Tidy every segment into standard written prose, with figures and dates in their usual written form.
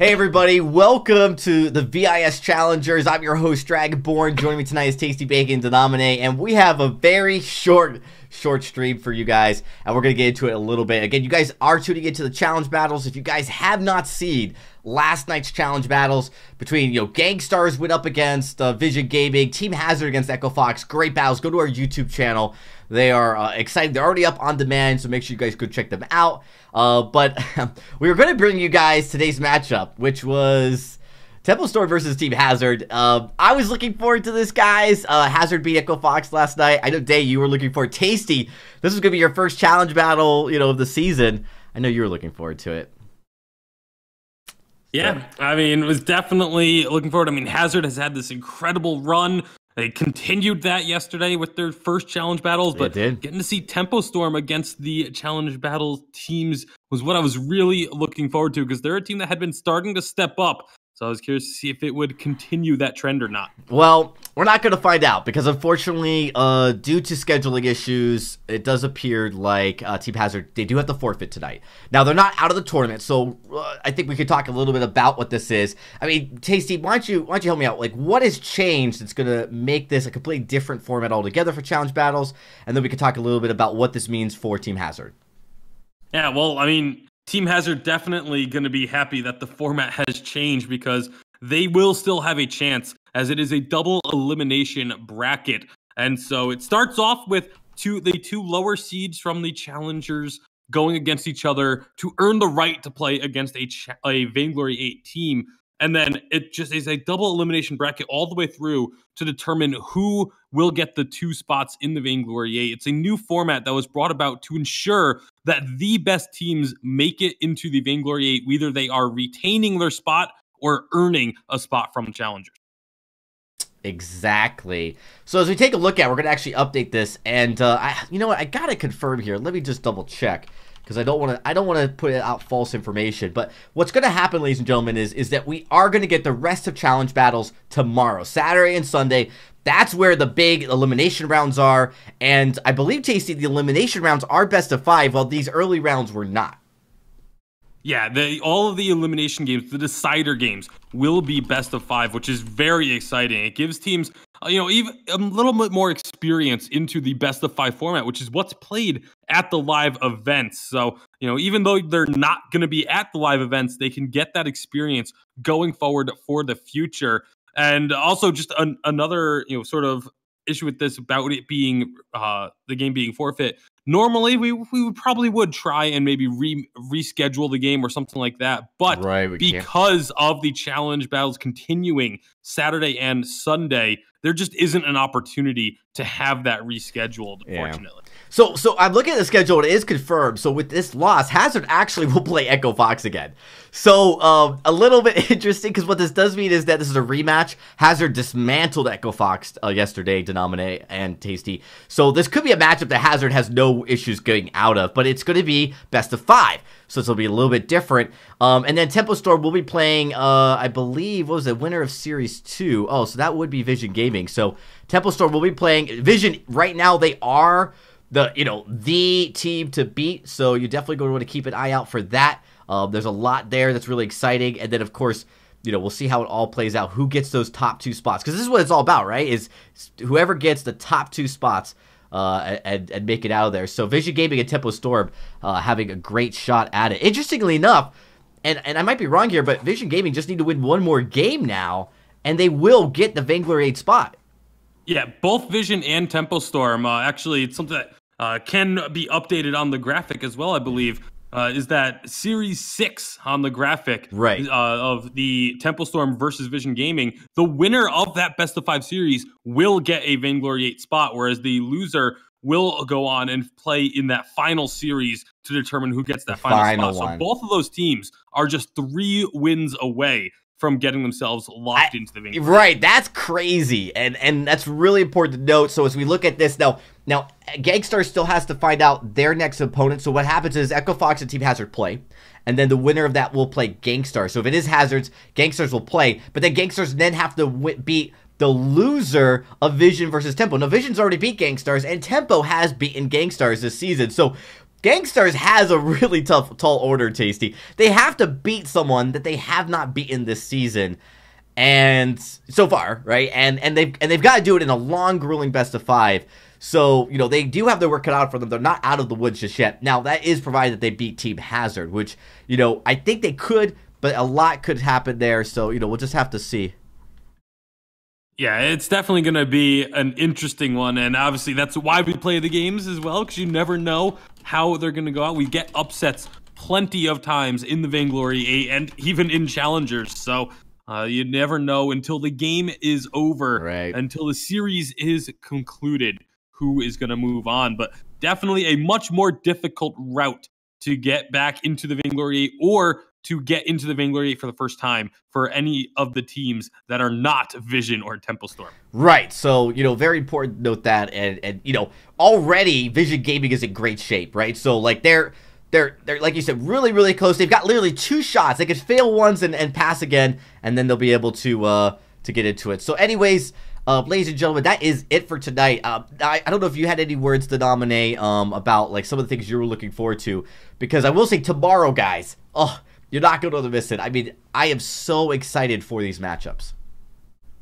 Hey everybody, welcome to the VIS Challengers. I'm your host, Dragonborn. Joining me tonight is Tasty Bacon Denominate, and we have a very short stream for you guys, and we're going to get into it a little bit. Again, you guys are tuning into the challenge battles. If you guys have not seen last night's challenge battles between, Gangstars went up against Vision Gaming, Team Hazard against Echo Fox, great battles. Go to our YouTube channel. They are exciting. They're already up on demand, so make sure you guys go check them out. But we were going to bring you guys today's matchup, which was Tempo Storm versus Team Hazard. I was looking forward to this, guys. Hazard beat Echo Fox last night. I know, Day, you were looking forward. Tasty, this was going to be your first challenge battle, of the season. I know you were looking forward to it. Yeah, I mean, it was definitely looking forward. I mean, Hazard has had this incredible run. They continued that yesterday with their first challenge battles, but getting to see Tempo Storm against the challenge battle teams was what I was really looking forward to, because they're a team that had been starting to step up. So I was curious to see if it would continue that trend or not. Well, we're not going to find out, because unfortunately, due to scheduling issues, it does appear like Team Hazard, they do have to forfeit tonight. Now, they're not out of the tournament, so I think we could talk a little bit about what this is. I mean, Tasty, why don't you help me out? Like, what has changed that's going to make this a completely different format altogether for challenge battles? And then we could talk a little bit about what this means for Team Hazard. Yeah, well, I mean, Team Hazard definitely going to be happy that the format has changed, because they will still have a chance, as it is a double elimination bracket. And so it starts off with the two lower seeds from the challengers going against each other to earn the right to play against a Vainglory 8 team. And then it just is a double elimination bracket all the way through to determine who will get the 2 spots in the Vainglory 8. It's a new format that was brought about to ensure that the best teams make it into the Vainglory 8, whether they are retaining their spot or earning a spot from challengers. Exactly. So as we take a look at, we're going to actually update this. And you know what? I got to confirm here. Let me just double check, because I don't want to put out false information. But what's going to happen, ladies and gentlemen, is that we are going to get the rest of challenge battles tomorrow, Saturday and Sunday. That's where the big elimination rounds are, and I believe, Tasty, the elimination rounds are best of 5, while these early rounds were not. Yeah, all of the elimination games, the decider games, will be best of 5, which is very exciting. It gives teams, even a little bit more experience into the best of 5 format, which is what's played at the live events. So, even though they're not going to be at the live events, they can get that experience going forward for the future. And also, just another, sort of issue with this about it being the game being forfeit. Normally, we probably would try and maybe reschedule the game or something like that. But because of the challenge battles continuing Saturday and Sunday, there just isn't an opportunity to have that rescheduled, unfortunately. So I'm looking at the schedule. It is confirmed. So with this loss, Hazard actually will play Echo Fox again. So a little bit interesting, because what this does mean is that this is a rematch. Hazard dismantled Echo Fox yesterday, Denominate and Tasty. So this could be a matchup that Hazard has no issues getting out of, but it's going to be best of 5. So this will be a little bit different. And then Tempo Storm will be playing, I believe, what was the winner of Series 2? Oh, so that would be Vision Gaming. So Tempo Storm will be playing Vision. Right now, they are the team to beat. So you definitely going to want to keep an eye out for that. There's a lot there that's really exciting. And then, of course, we'll see how it all plays out. Who gets those top 2 spots? Because this is what it's all about, right? Is whoever gets the top 2 spots and make it out of there. So Vision Gaming and Tempo Storm having a great shot at it. Interestingly enough, and I might be wrong here, but Vision Gaming just need to win one more game now, and they will get the Vainglory 8 spot. Yeah, both Vision and Tempo Storm. Actually, it's something that can be updated on the graphic as well, I believe. Is that Series 6 on the graphic of the Tempo Storm versus Vision Gaming. The winner of that best of 5 series will get a Vainglory 8 spot, whereas the loser will go on and play in that final series to determine who gets that final spot. So both of those teams are just 3 wins away from getting themselves locked into the Vainglory. Right, that's crazy, and that's really important to note. So as we look at this now Gangstar still has to find out their next opponent. So what happens is Echo Fox and Team Hazard play, and then the winner of that will play Gangstar. So if it is Hazard's, Gangstars will play, but then Gangstars then have to beat the loser of Vision versus Tempo. Now Vision's already beat Gangstars, and Tempo has beaten Gangstars this season. So Gangstars has a really tall order, Tasty. They have to beat someone that they have not beaten this season, and so far, right? And they've got to do it in a long, grueling best of 5. So they do have their work cut out for them. They're not out of the woods just yet. Now that is provided that they beat Team Hazard, which I think they could, but a lot could happen there. So we'll just have to see. Yeah, it's definitely going to be an interesting one, and obviously that's why we play the games as well, because you never know how they're going to go out. We get upsets plenty of times in the Vainglory 8 and even in Challengers, so you never know until the game is over, until the series is concluded, who is going to move on. But definitely a much more difficult route to get back into the Vainglory 8 or to get into the Vainglory 8 for the first time for any of the teams that are not Vision or Tempo Storm. Right. So, very important to note that. And already Vision Gaming is in great shape, right? So, like, they're like you said, really, really close. They've got literally 2 shots. They could fail once and pass again, and then they'll be able to get into it. So, anyways, ladies and gentlemen, that is it for tonight. I don't know if you had any words to nominate about, like, some of the things you were looking forward to, because I will say tomorrow, guys, you're not going to miss it. I mean, I am so excited for these matchups.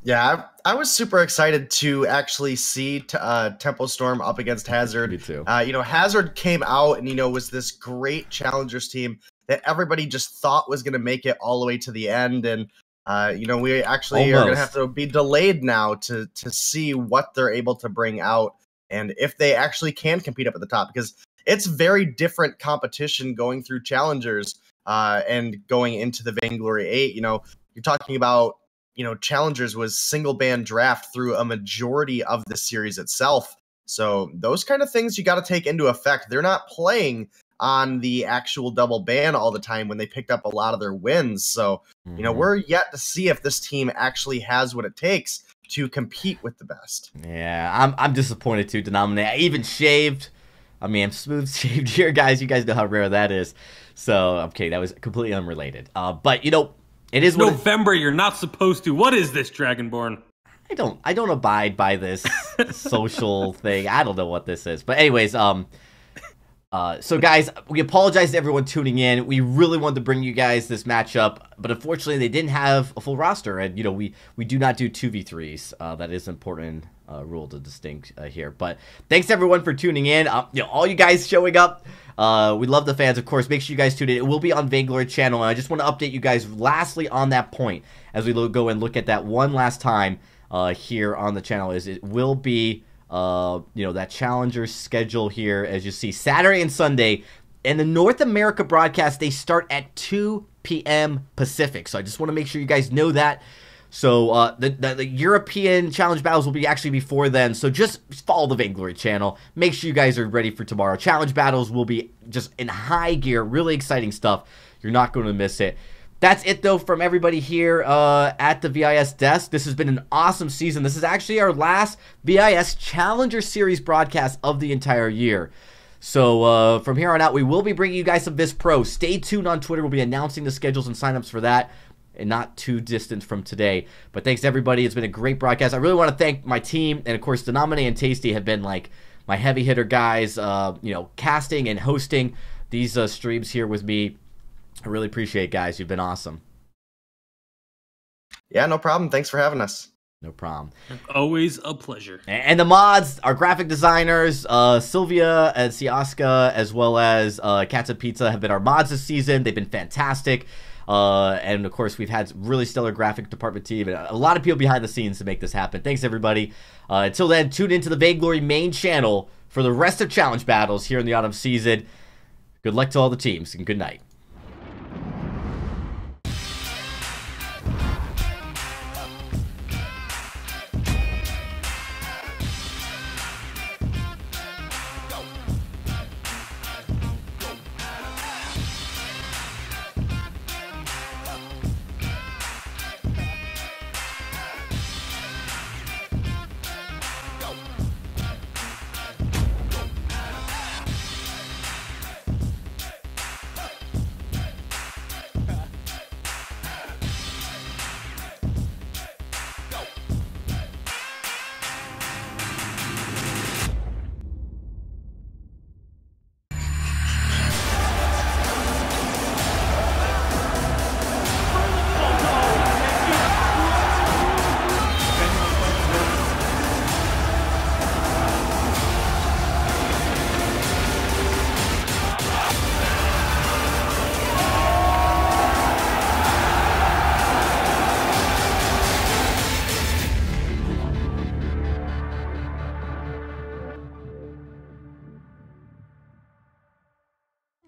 Yeah, I was super excited to actually see Tempo Storm up against Hazard. Me too. Hazard came out and, was this great Challengers team that everybody just thought was going to make it all the way to the end. And, we actually are going to have to be delayed now to see what they're able to bring out and if they actually can compete up at the top, because it's very different competition going through Challengers and going into the Vainglory 8. You're talking about, Challengers was single band draft through a majority of the series itself. So those kind of things you got to take into effect. They're not playing on the actual double ban all the time when they picked up a lot of their wins. So, we're yet to see if this team actually has what it takes to compete with the best. Yeah, I'm disappointed too, Denominate. I even shaved. I mean, I'm smooth shaved here, guys. You guys know how rare that is. So, okay, that was completely unrelated. But, you know, it is November, you're not supposed to. What is this, Dragonborn? I don't abide by this social thing. I don't know what this is. But anyways, so guys, we apologize to everyone tuning in. We really wanted to bring you guys this matchup, but unfortunately they didn't have a full roster, and you know we do not do 2v3s. That is an important rule to distinct here. But thanks everyone for tuning in. You know, all you guys showing up. We love the fans, of course. Make sure you guys tune in. It will be on Vainglory channel, and I just want to update you guys lastly on that point as we go and look at that one last time here on the channel. Is it will be you know, that challenger schedule here, as you see, Saturday and Sunday. And the North America broadcast, they start at 2 p.m. Pacific. So I just want to make sure you guys know that. So the European challenge battles will be actually before then. So just follow the Vainglory channel. Make sure you guys are ready for tomorrow. Challenge battles will be just in high gear. Really exciting stuff. You're not going to miss it. That's it, though, from everybody here at the VIS desk. This has been an awesome season. This is actually our last VIS Challenger Series broadcast of the entire year. So from here on out, we will be bringing you guys some VIS Pro. Stay tuned on Twitter. We'll be announcing the schedules and signups for that, and not too distant from today. But thanks, everybody. It's been a great broadcast. I really want to thank my team, and, of course, Denomine and Tasty have been, like, my heavy hitter guys, you know, casting and hosting these streams here with me. I really appreciate it, guys. You've been awesome. Yeah, no problem. Thanks for having us. No problem. Always a pleasure. And the mods, our graphic designers, Sylvia and Siaska, as well as Cats and Pizza, have been our mods this season. They've been fantastic. And, of course, we've had really stellar graphic department team and a lot of people behind the scenes to make this happen. Thanks, everybody. Until then, tune into the Vainglory main channel for the rest of challenge battles here in the autumn season. Good luck to all the teams, and good night.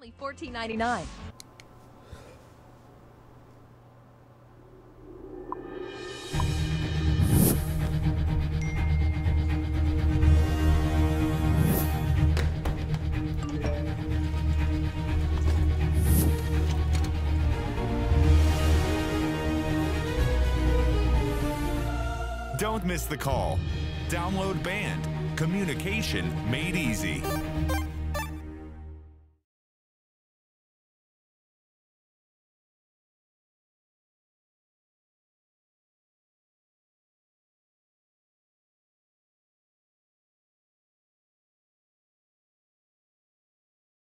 Only $14.99. Don't miss the call. Download Band. Communication made easy.